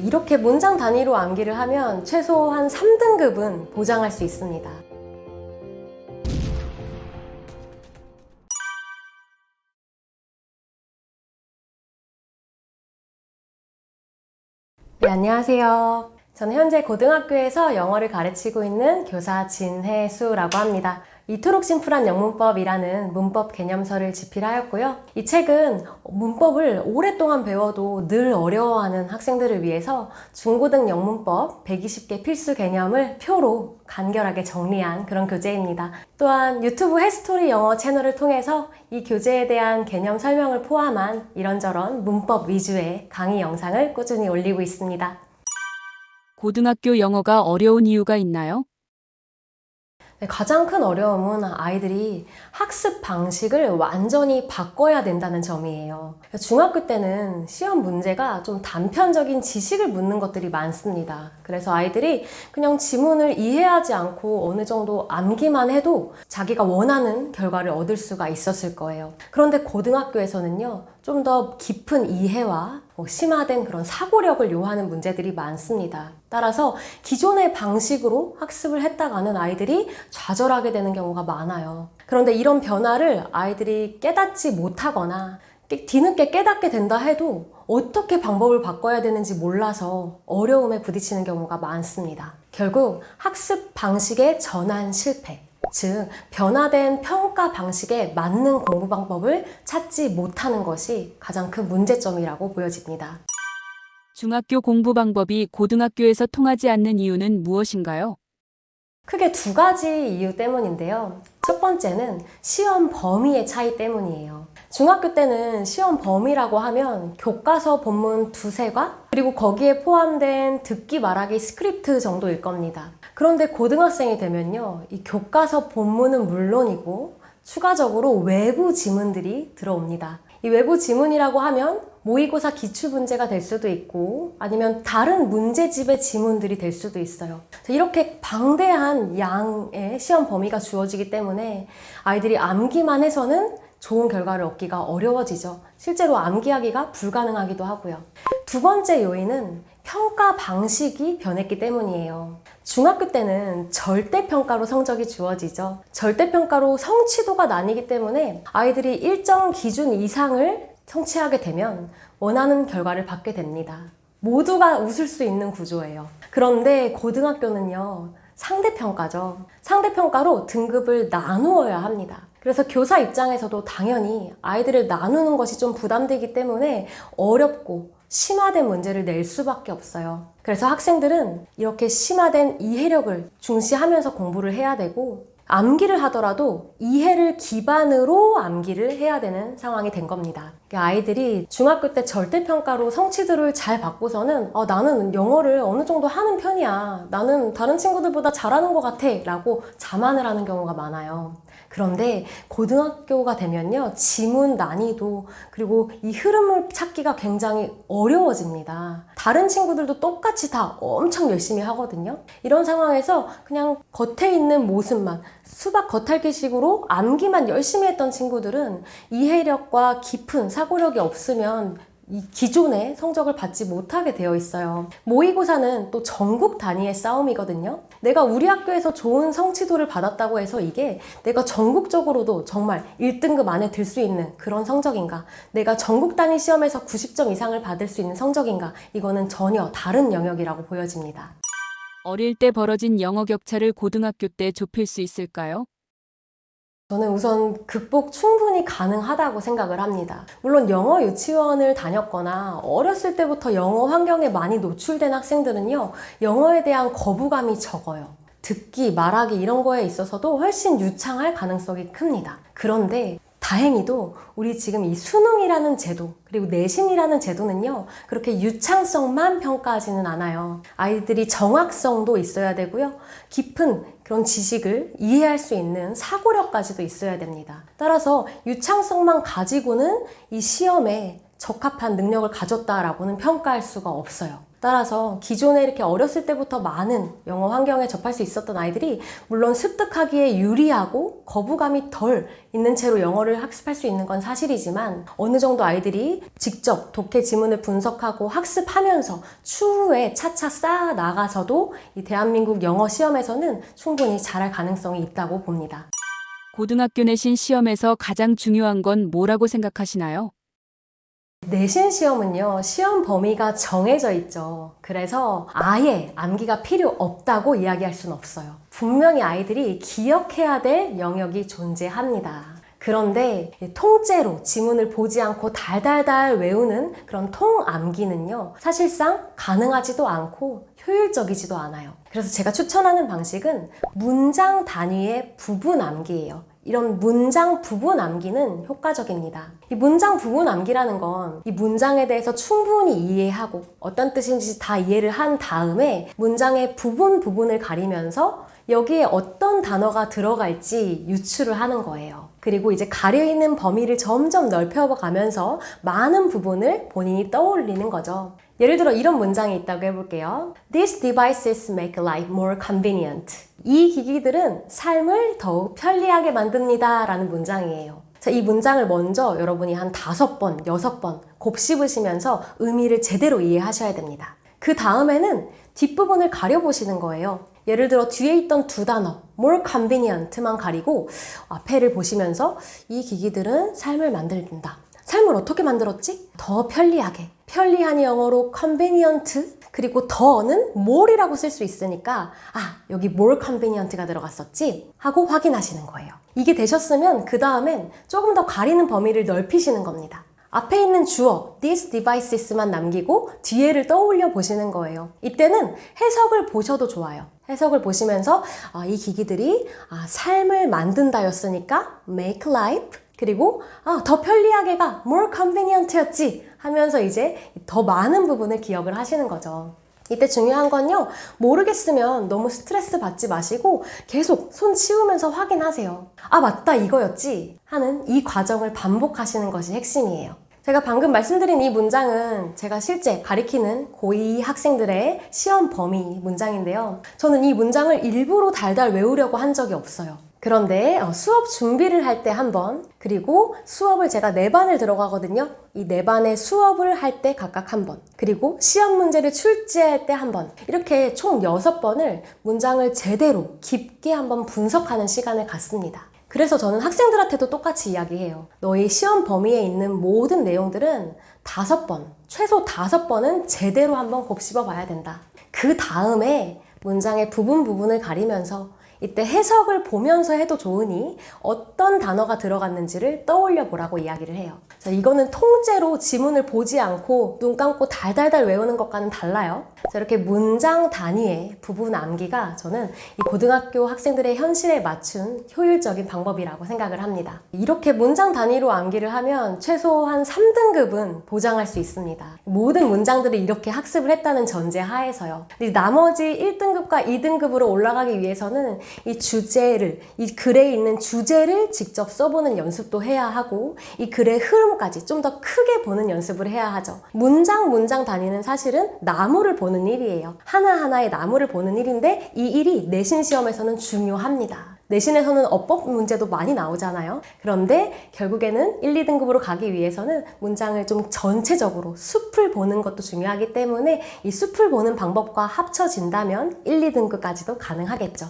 이렇게 문장 단위로 암기를 하면 최소한 3등급은 보장할 수 있습니다. 네, 안녕하세요. 저는 현재 고등학교에서 영어를 가르치고 있는 교사 진혜수라고 합니다. 이토록 심플한 영문법이라는 문법 개념서를 집필하였고요. 이 책은 문법을 오랫동안 배워도 늘 어려워하는 학생들을 위해서 중고등 영문법 120개 필수 개념을 표로 간결하게 정리한 그런 교재입니다. 또한 유튜브 헬스토리 영어 채널을 통해서 이 교재에 대한 개념 설명을 포함한 이런저런 문법 위주의 강의 영상을 꾸준히 올리고 있습니다. 고등학교 영어가 어려운 이유가 있나요? 네, 가장 큰 어려움은 아이들이 학습 방식을 완전히 바꿔야 된다는 점이에요. 중학교 때는 시험 문제가 좀 단편적인 지식을 묻는 것들이 많습니다. 그래서 아이들이 그냥 지문을 이해하지 않고 어느 정도 암기만 해도 자기가 원하는 결과를 얻을 수가 있었을 거예요. 그런데 고등학교에서는요, 좀 더 깊은 이해와 심화된 그런 사고력을 요하는 문제들이 많습니다. 따라서 기존의 방식으로 학습을 했다가는 아이들이 좌절하게 되는 경우가 많아요. 그런데 이런 변화를 아이들이 깨닫지 못하거나 뒤늦게 깨닫게 된다 해도 어떻게 방법을 바꿔야 되는지 몰라서 어려움에 부딪히는 경우가 많습니다. 결국 학습 방식의 전환 실패, 즉 변화된 평가 방식에 맞는 공부 방법을 찾지 못하는 것이 가장 큰 문제점이라고 보여집니다. 중학교 공부 방법이 고등학교에서 통하지 않는 이유는 무엇인가요? 크게 두 가지 이유 때문인데요. 첫 번째는 시험 범위의 차이 때문이에요. 중학교 때는 시험 범위라고 하면 교과서 본문 두세 과 그리고 거기에 포함된 듣기 말하기 스크립트 정도일 겁니다. 그런데 고등학생이 되면요, 이 교과서 본문은 물론이고 추가적으로 외부 지문들이 들어옵니다. 이 외부 지문이라고 하면 모의고사 기출문제가 될 수도 있고 아니면 다른 문제집의 지문들이 될 수도 있어요. 이렇게 방대한 양의 시험 범위가 주어지기 때문에 아이들이 암기만 해서는 좋은 결과를 얻기가 어려워지죠. 실제로 암기하기가 불가능하기도 하고요. 두 번째 요인은 평가 방식이 변했기 때문이에요. 중학교 때는 절대평가로 성적이 주어지죠. 절대평가로 성취도가 나뉘기 때문에 아이들이 일정 기준 이상을 성취하게 되면 원하는 결과를 받게 됩니다. 모두가 웃을 수 있는 구조예요. 그런데 고등학교는요, 상대평가죠. 상대평가로 등급을 나누어야 합니다. 그래서 교사 입장에서도 당연히 아이들을 나누는 것이 좀 부담되기 때문에 어렵고 심화된 문제를 낼 수밖에 없어요. 그래서 학생들은 이렇게 심화된 이해력을 중시하면서 공부를 해야 되고 암기를 하더라도 이해를 기반으로 암기를 해야 되는 상황이 된 겁니다. 아이들이 중학교 때 절대평가로 성취도를 잘 받고서는 나는 영어를 어느 정도 하는 편이야. 나는 다른 친구들보다 잘하는 것 같아. 라고 자만을 하는 경우가 많아요. 그런데 고등학교가 되면요, 지문 난이도 그리고 이 흐름을 찾기가 굉장히 어려워집니다. 다른 친구들도 똑같이 다 엄청 열심히 하거든요. 이런 상황에서 그냥 겉에 있는 모습만 수박 겉핥기식으로 암기만 열심히 했던 친구들은 이해력과 깊은 사고력이 없으면 이 기존의 성적을 받지 못하게 되어 있어요. 모의고사는 또 전국 단위의 싸움이거든요. 내가 우리 학교에서 좋은 성취도를 받았다고 해서 이게 내가 전국적으로도 정말 1등급 안에 들 수 있는 그런 성적인가? 내가 전국 단위 시험에서 90점 이상을 받을 수 있는 성적인가? 이거는 전혀 다른 영역이라고 보여집니다. 어릴 때 벌어진 영어 격차를 고등학교 때 좁힐 수 있을까요? 저는 우선 극복 충분히 가능하다고 생각을 합니다. 물론 영어 유치원을 다녔거나 어렸을 때부터 영어 환경에 많이 노출된 학생들은요, 영어에 대한 거부감이 적어요. 듣기, 말하기 이런 거에 있어서도 훨씬 유창할 가능성이 큽니다. 그런데 다행히도 우리 지금 이 수능이라는 제도 그리고 내신이라는 제도는요, 그렇게 유창성만 평가하지는 않아요. 아이들이 정확성도 있어야 되고요, 깊은 그런 지식을 이해할 수 있는 사고력까지도 있어야 됩니다. 따라서 유창성만 가지고는 이 시험에 적합한 능력을 가졌다라고는 평가할 수가 없어요. 따라서 기존에 이렇게 어렸을 때부터 많은 영어 환경에 접할 수 있었던 아이들이 물론 습득하기에 유리하고 거부감이 덜 있는 채로 영어를 학습할 수 있는 건 사실이지만 어느 정도 아이들이 직접 독해 지문을 분석하고 학습하면서 추후에 차차 쌓아 나가서도 이 대한민국 영어 시험에서는 충분히 잘할 가능성이 있다고 봅니다. 고등학교 내신 시험에서 가장 중요한 건 뭐라고 생각하시나요? 내신 시험은요, 시험 범위가 정해져 있죠. 그래서 아예 암기가 필요 없다고 이야기할 수는 없어요. 분명히 아이들이 기억해야 될 영역이 존재합니다. 그런데 통째로 지문을 보지 않고 달달달 외우는 그런 통암기는요, 사실상 가능하지도 않고 효율적이지도 않아요. 그래서 제가 추천하는 방식은 문장 단위의 부분 암기예요. 이런 문장 부분 암기는 효과적입니다. 이 문장 부분 암기라는 건 이 문장에 대해서 충분히 이해하고 어떤 뜻인지 다 이해를 한 다음에 문장의 부분을 가리면서 여기에 어떤 단어가 들어갈지 유추를 하는 거예요. 그리고 이제 가려있는 범위를 점점 넓혀가면서 많은 부분을 본인이 떠올리는 거죠. 예를 들어 이런 문장이 있다고 해볼게요. These devices make life more convenient. 이 기기들은 삶을 더욱 편리하게 만듭니다. 라는 문장이에요. 자, 이 문장을 먼저 여러분이 한 5번, 6번 곱씹으시면서 의미를 제대로 이해하셔야 됩니다. 그 다음에는 뒷부분을 가려보시는 거예요. 예를 들어 뒤에 있던 두 단어 more convenient만 가리고 앞에를 보시면서 이 기기들은 삶을 만든다. 삶을 어떻게 만들었지? 더 편리하게. 편리한 영어로 convenient 그리고 더는 more이라고 쓸 수 있으니까 여기 more convenient가 들어갔었지? 하고 확인하시는 거예요. 이게 되셨으면 그 다음엔 조금 더 가리는 범위를 넓히시는 겁니다. 앞에 있는 주어 these devices만 남기고 뒤에를 떠올려 보시는 거예요. 이때는 해석을 보셔도 좋아요. 해석을 보시면서 이 기기들이 삶을 만든다였으니까 make life 그리고 더 편리하게가 more convenient였지 하면서 이제 더 많은 부분을 기억을 하시는 거죠. 이때 중요한 건요, 모르겠으면 너무 스트레스 받지 마시고 계속 손 치우면서 확인하세요. 맞다 이거였지 하는 이 과정을 반복하시는 것이 핵심이에요. 제가 방금 말씀드린 이 문장은 제가 실제 가리키는 고2 학생들의 시험 범위 문장인데요. 저는 이 문장을 일부러 달달 외우려고 한 적이 없어요. 그런데 수업 준비를 할 때 한 번, 그리고 수업을 제가 4반을 들어가거든요. 이 4반의 수업을 할 때 각각 한 번, 그리고 시험 문제를 출제할 때 한 번, 이렇게 총 6번을 문장을 제대로 깊게 한번 분석하는 시간을 갖습니다. 그래서 저는 학생들한테도 똑같이 이야기해요. 너희 시험 범위에 있는 모든 내용들은 5번, 최소 5번은 제대로 한번 곱씹어 봐야 된다. 그 다음에 문장의 부분을 가리면서 이때 해석을 보면서 해도 좋으니 어떤 단어가 들어갔는지를 떠올려 보라고 이야기를 해요. 자, 이거는 통째로 지문을 보지 않고 눈 감고 달달달 외우는 것과는 달라요. 자, 이렇게 문장 단위의 부분 암기가 저는 이 고등학교 학생들의 현실에 맞춘 효율적인 방법이라고 생각을 합니다. 이렇게 문장 단위로 암기를 하면 최소한 3등급은 보장할 수 있습니다. 모든 문장들을 이렇게 학습을 했다는 전제 하에서요. 나머지 1등급과 2등급으로 올라가기 위해서는 이 주제를, 이 글에 있는 주제를 직접 써보는 연습도 해야 하고 이 글의 흐름까지 좀 더 크게 보는 연습을 해야 하죠. 문장 단위는 사실은 나무를 보는 일이에요. 하나하나의 나무를 보는 일인데 이 일이 내신 시험에서는 중요합니다. 내신에서는 어법 문제도 많이 나오잖아요. 그런데 결국에는 1, 2등급으로 가기 위해서는 문장을 좀 전체적으로 숲을 보는 것도 중요하기 때문에 이 숲을 보는 방법과 합쳐진다면 1, 2등급까지도 가능하겠죠.